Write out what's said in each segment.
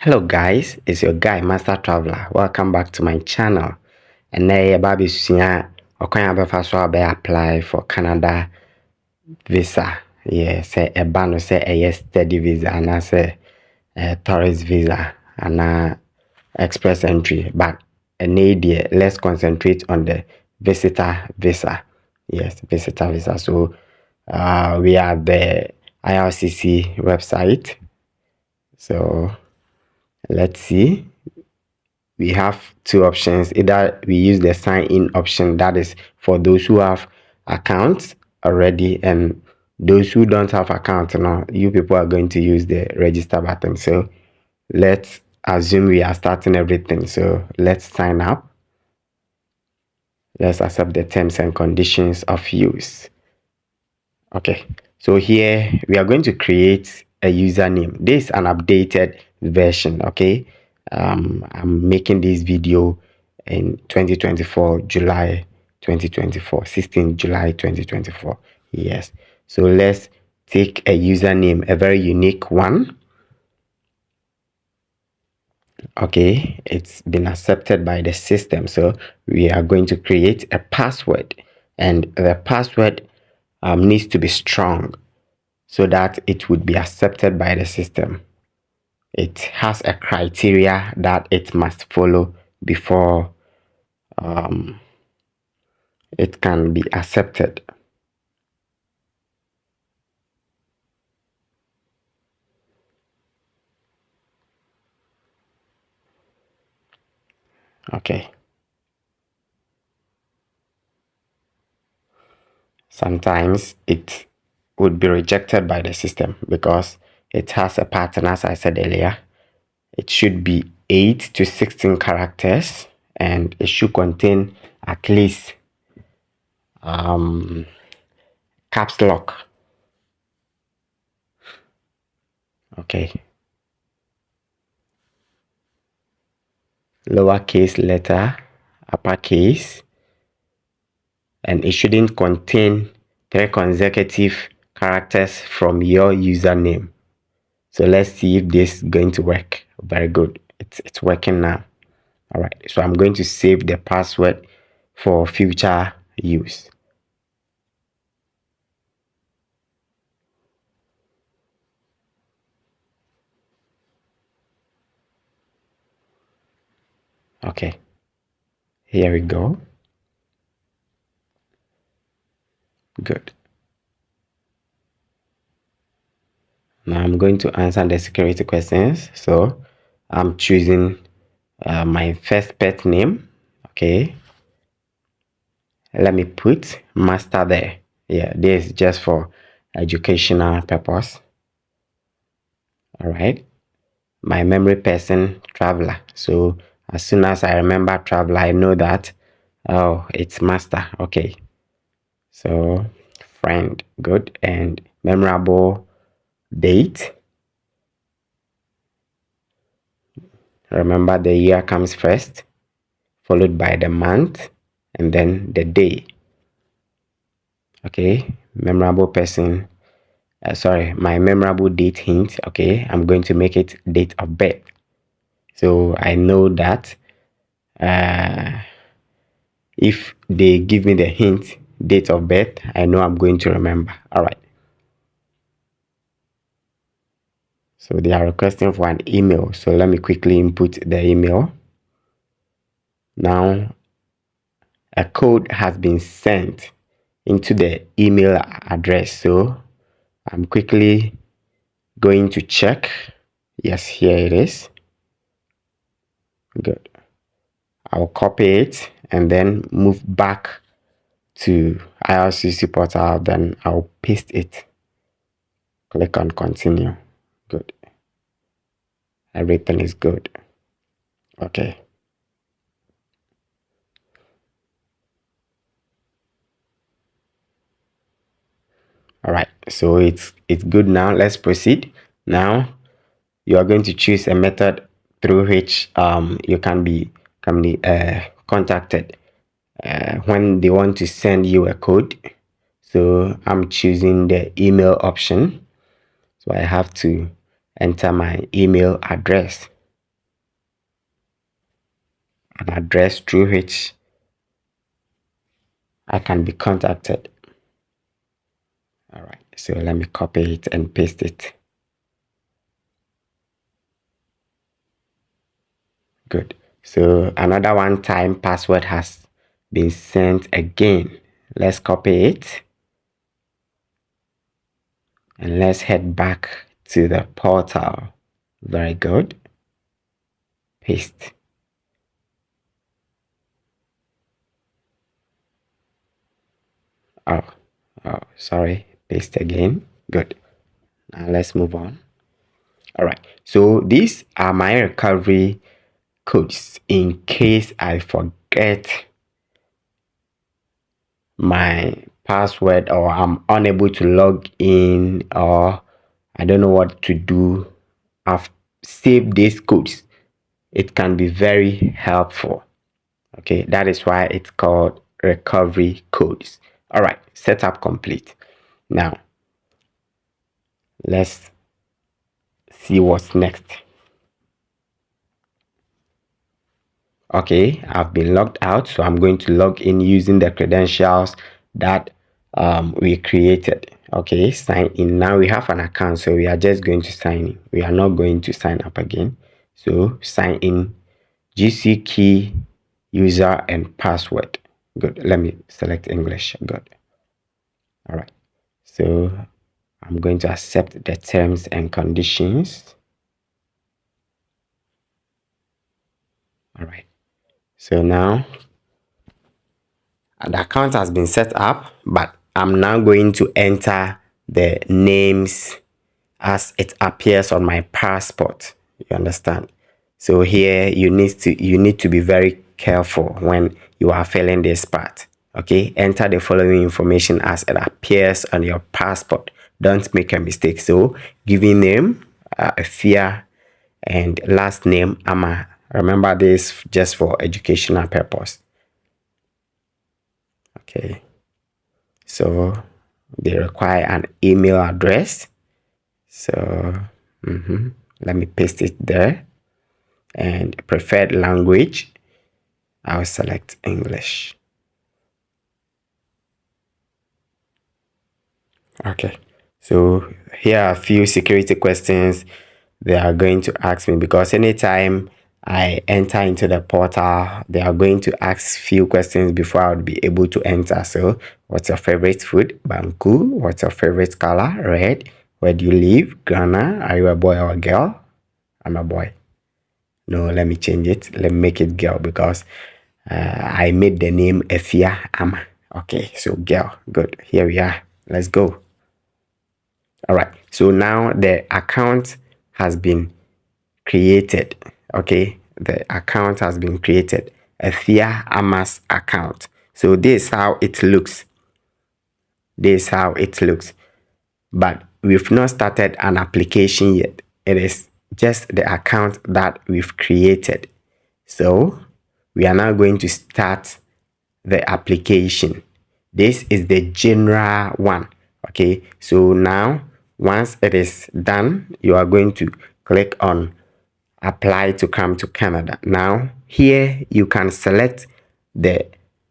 Hello guys, it's your guy Master Traveler. Welcome back to my channel. And now Baby Susia or apply for Canada visa. Yeah, say a ban say a study visa and I say a tourist visa and express entry. But let's concentrate on the visitor visa. Yes, visitor visa. So we are the IRCC website. So let's see. We have two options. Either we use the sign in option, that is for those who have accounts already, and those who don't have account now, you people are going to use the register button. So let's assume we are starting everything. So let's sign up. Let's accept the terms and conditions of use. Okay, so here we are going to create a username. This is an updated version. Okay, I'm making this video in 2024 July 2024 16 July 2024. Yes, so let's take a username, a very unique one. Okay, it's been accepted by the system, so we are going to create a password, and the password needs to be strong so that it would be accepted by the system. It has a criteria that it must follow before it can be accepted. Okay. Sometimes it would be rejected by the system because it has a pattern, as I said earlier. It should be 8 to 16 characters and it should contain at least caps lock. Okay. Lowercase letter, uppercase, and it shouldn't contain 3 consecutive characters from your username. So let's see if this is going to work. Very good. It's working now. All right. So I'm going to save the password for future use. Okay. Here we go. Good. Now I'm going to answer the security questions. So I'm choosing my first pet name. Okay. Let me put master there. Yeah, this is just for educational purpose. All right. My memory person, traveler. So as soon as I remember traveler, I know that, oh, it's master. Okay. So friend, good. And memorable date. Remember the year comes first, followed by the month, and then the day. Okay. Memorable person. My memorable date hint. Okay. I'm going to make it date of birth. So I know that if they give me the hint, date of birth, I know I'm going to remember. All right. So they are requesting for an email. So let me quickly input the email. Now, a code has been sent into the email address. So I'm quickly going to check. Yes, here it is. Good. I'll copy it and then move back to IRCC portal. Then I'll paste it. Click on continue. Good. Everything is good. Okay. All right. So it's good now. Let's proceed. Now you are going to choose a method through which you can be contacted when they want to send you a code. So I'm choosing the email option. So I have to enter my email address. an address through which I can be contacted. All right, so let me copy it and paste it. Good. So another one-time password has been sent again. Let's copy it and let's head back to the portal. Very good. Paste. Oh, sorry. Paste again. Good. Now let's move on. All right. So these are my recovery codes in case I forget my password or I'm unable to log in or I don't know what to do. I've saved these codes. It can be very helpful. Okay, that is why it's called recovery codes. All right, setup complete. Now, let's see what's next. Okay, I've been logged out, so I'm going to log in using the credentials that we created. Okay, sign in. Now we have an account, so we are just going to sign in. We are not going to sign up again. So sign in, GC key, user and password. Good. Let me select English. Good. All right. So I'm going to accept the terms and conditions. All right. So now the account has been set up, but I'm now going to enter the names as it appears on my passport. You understand? So here you need to be very careful when you are filling this part. Okay, enter the following information as it appears on your passport. Don't make a mistake. So given name, Afia, and last name Ama. Remember this just for educational purpose. Okay, so they require an email address. So let me paste it there. And preferred language, I'll select English. Okay, so here are a few security questions they are going to ask me, because anytime I enter into the portal, they are going to ask few questions before I would be able to enter. So what's your favorite food? Banku. What's your favorite color? Red. Where do you live? Ghana. Are you a boy or a girl? I'm a boy. No, let me change it. Let me make it girl, because I made the name Efia Ama. Okay, so girl. Good. Here we are. Let's go. All right. So now the account has been created. Okay, the account has been created. Efia Ama's account. So this is how it looks. This is how it looks. But we've not started an application yet. It is just the account that we've created. So we are now going to start the application. This is the general one. Okay, so now once it is done, you are going to click on apply to come to Canada. Now here you can select the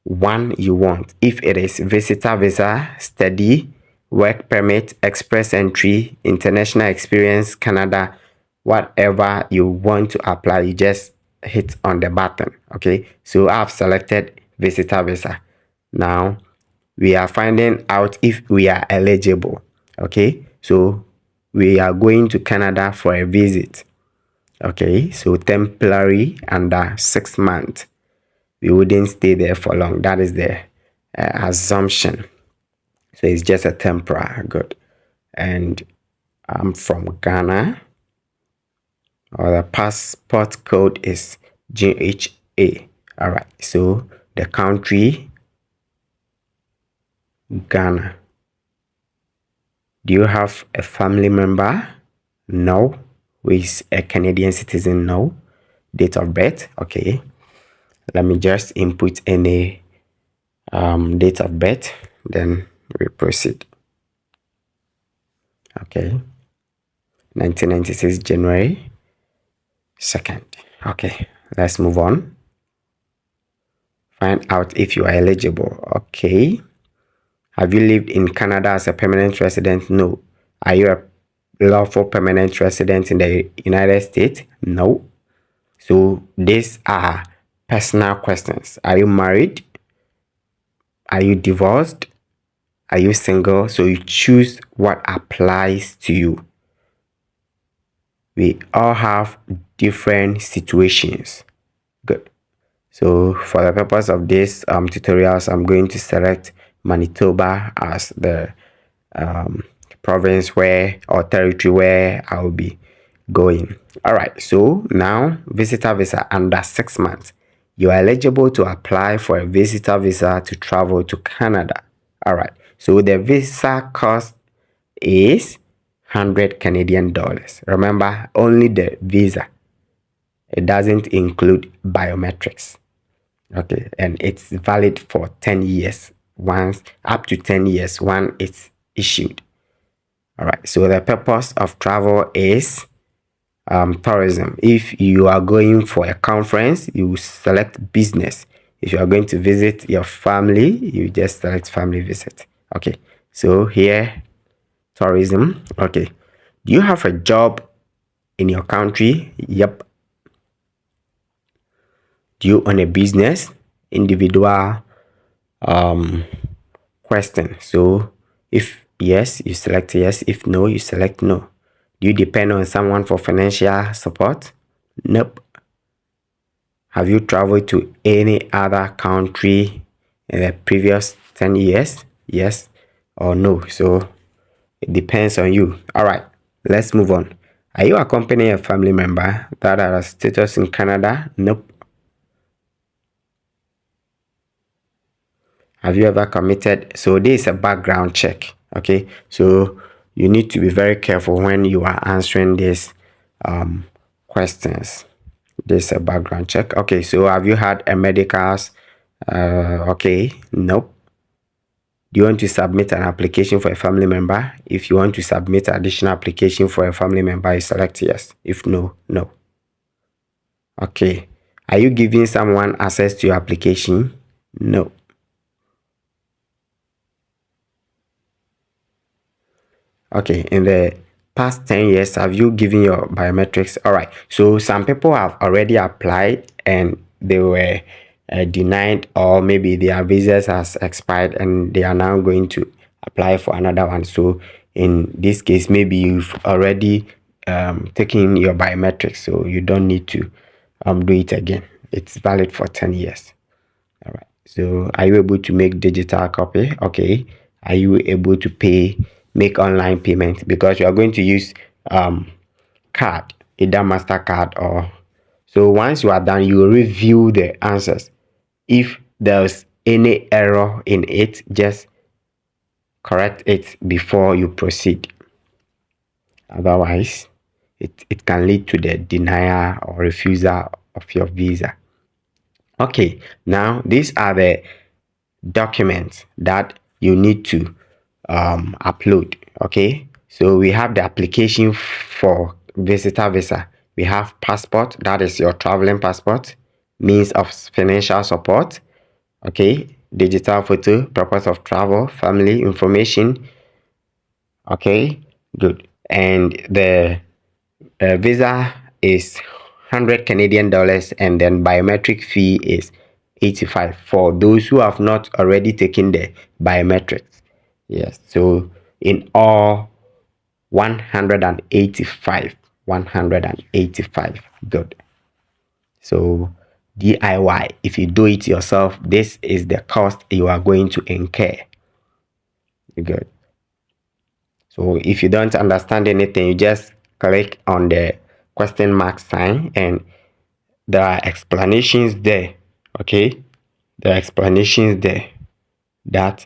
one you want. If it is visitor visa, study, work permit, express entry, international experience, Canada, whatever you want to apply, you just hit on the button. Okay, so I've selected visitor visa. Now we are finding out if we are eligible. Okay, so we are going to Canada for a visit. Okay, so temporary under 6 months. We wouldn't stay there for long. That is the assumption. So it's just a temporary. Good. And I'm from Ghana. Or the passport code is GHA. All right. So the country, Ghana. Do you have a family member? No. Who is a Canadian citizen? No. Date of birth? Okay. Let me just input any date of birth, then we proceed. Okay, 1996 January 2nd. Okay, let's move on. Find out if you are eligible. Okay. Have you lived in Canada as a permanent resident? No. Are you a lawful permanent resident in the United States? No. So these are personal questions. Are you married? Are you divorced? Are you single? So you choose what applies to you. We all have different situations. Good. So for the purpose of this tutorials, I'm going to select Manitoba as the province where or territory where I will be going. All right, so now visitor visa under 6 months. You are eligible to apply for a visitor visa to travel to Canada. All right, so the visa cost is 100 Canadian dollars. Remember, only the visa. It doesn't include biometrics. Okay, and it's valid for 10 years once, up to 10 years when it's issued. All right, so the purpose of travel is tourism. If you are going for a conference, you select business. If you are going to visit your family, you just select family visit. Okay, so here, tourism. Okay, do you have a job in your country? Yep. Do you own a business? Individual question. So if yes, you select yes. If no, you select no. Do you depend on someone for financial support? Nope. Have you traveled to any other country in the previous 10 years? Yes or no. So it depends on you. All right, let's move on. Are you accompanying a family member that has status in Canada? Nope. Have you ever committed? So this is a background check. Okay, so you need to be very careful when you are answering these questions. This is a background check. Okay, so have you had a medicals? Okay, nope. Do you want to submit an application for a family member? If you want to submit additional application for a family member, you select yes. If no, no. Okay, are you giving someone access to your application? No. Okay, in the past 10 years, have you given your biometrics? All right, so some people have already applied and they were denied, or maybe their visas has expired and they are now going to apply for another one. So in this case, maybe you've already taken your biometrics, so you don't need to do it again. It's valid for 10 years. All right, so are you able to make digital copy? Okay, are you able to make online payment? Because you are going to use card, either MasterCard or so. Once you are done, you will review the answers. If there's any error in it, just correct it before you proceed. Otherwise, it can lead to the denial or refusal of your visa. Okay, now these are the documents that you need to upload. Okay, so we have the application for visitor visa. We have passport, that is your traveling passport, means of financial support. Okay, digital photo, purpose of travel, family information. Okay, good. And the visa is 100 Canadian dollars, and then biometric fee is 85 for those who have not already taken the biometrics. Yes, so in all 185. 185. Good. So DIY, if you do it yourself, this is the cost you are going to incur. Good. So if you don't understand anything, you just click on the question mark sign and there are explanations there. Okay, there are explanations there that